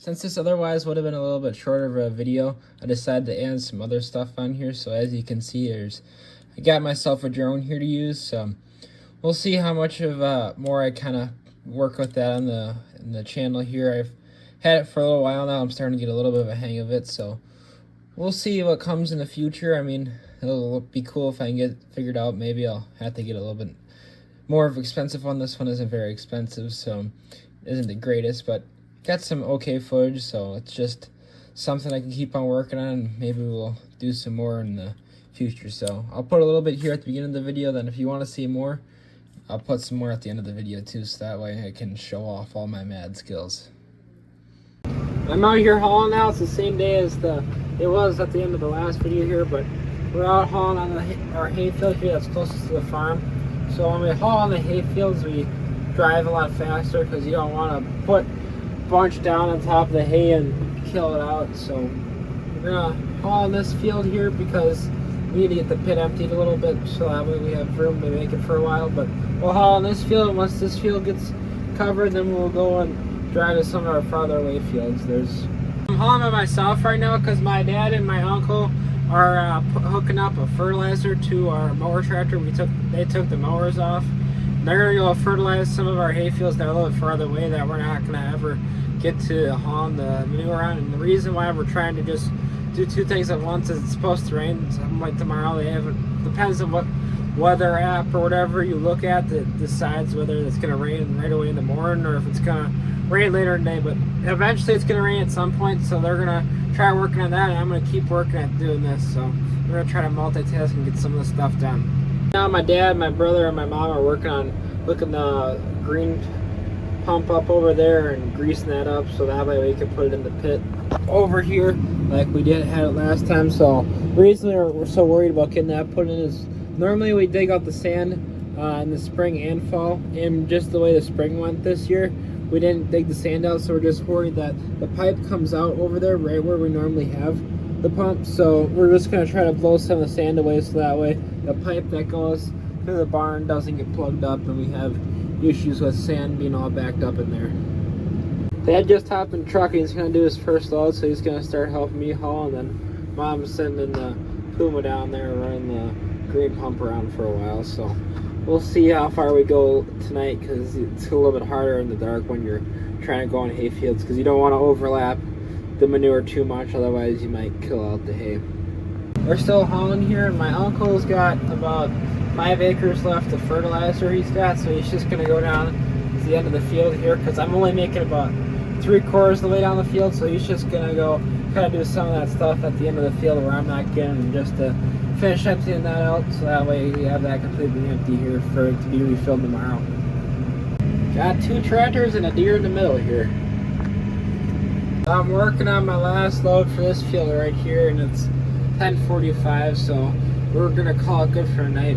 Since this otherwise would have been a little bit shorter of a video, I decided to add some other stuff on here. So as you can see, I got myself a drone here to use. So we'll see how much of more I kind of work with that on the channel here. I've had it for a little while now. I'm starting to get a little bit of a hang of it. So we'll see what comes in the future. I mean, it'll be cool if I can get it figured out. Maybe I'll have to get a little bit more of an expensive one. This one isn't very expensive, so isn't the greatest, but got some okay footage, so it's just something I can keep on working on, and maybe we'll do some more in the future. So I'll put a little bit here at the beginning of the video, then if you want to see more, I'll put some more at the end of the video too, so that way I can show off all my mad skills. I'm out here hauling now. It's the same day as it was at the end of the last video here, but we're out hauling on our hay field here that's closest to the farm. So when we haul on the hay fields, we drive a lot faster because you don't want to put bunch down on top of the hay and kill it out. So we're gonna haul on this field here because we need to get the pit emptied a little bit so that way we have room to make it for a while. But we'll haul on this field, and once this field gets covered, then we'll go and drive to some of our farther away fields. I'm hauling by myself right now because my dad and my uncle are hooking up a fertilizer to our mower tractor. They took the mowers off. They're gonna go fertilize some of our hay fields that are a little bit farther away that we're not gonna ever get to hauling the manure on. And the reason why we're trying to just do two things at once is it's supposed to rain something like tomorrow. Depends on what weather app or whatever you look at that decides whether it's gonna rain right away in the morning or if it's gonna rain later in the day. But eventually it's gonna rain at some point, so they're gonna try working on that, and I'm gonna keep working at doing this. So we're gonna try to multitask and get some of the stuff done. Now my dad, my brother, and my mom are working on hooking the green pump up over there and greasing that up so that way we can put it in the pit over here like we had it last time. So the reason we're so worried about getting that put in is normally we dig out the sand in the spring and fall, and just the way the spring went this year, we didn't dig the sand out, so we're just worried that the pipe comes out over there right where we normally have the pump. So we're just going to try to blow some of the sand away so that way the pipe that goes through the barn doesn't get plugged up and we have issues with sand being all backed up in there. Dad just hopped in the truck and he's going to do his first load, so he's going to start helping me haul, and then Mom's sending the Puma down there running the green pump around for a while. So we'll see how far we go tonight because it's a little bit harder in the dark when you're trying to go on hay fields because you don't want to overlap the manure too much, otherwise you might kill out the hay. We're still hauling here, and my uncle's got about 5 acres left of fertilizer he's got, so he's just going to go down to the end of the field here because I'm only making about 3/4 of the way down the field, so he's just going to go kind of do some of that stuff at the end of the field where I'm not getting, just to finish emptying that out so that way we have that completely empty here for it to be refilled tomorrow. Got 2 tractors and a deer in the middle here. I'm working on my last load for this field right here, and it's 10:45, so we're gonna call it good for tonight.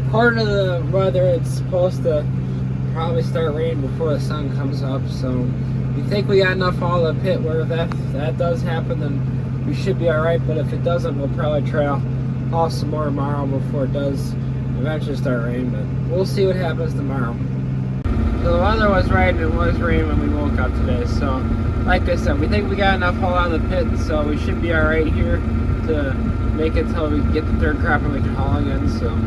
According to the weather, it's supposed to probably start raining before the sun comes up, so we think we got enough all the pit where if that does happen, then we should be alright. But if it doesn't, we'll probably try to haul some more tomorrow before it does eventually start raining, but we'll see what happens tomorrow. So the weather was right, and it was raining when we woke up today, so like I said, we think we got enough haul out of the pit, so we should be alright here to make it till we get the third crop and we can haul again. So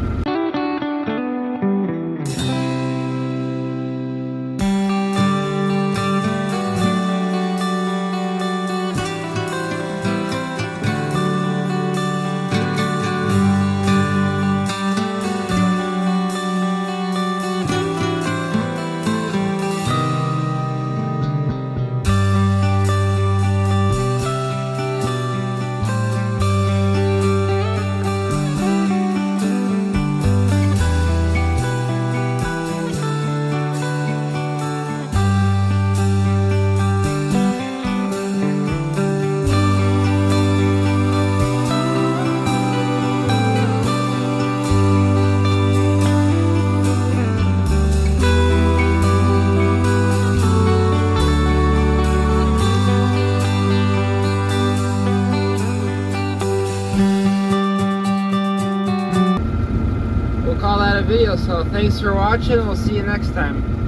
video. So thanks for watching. We'll see you next time.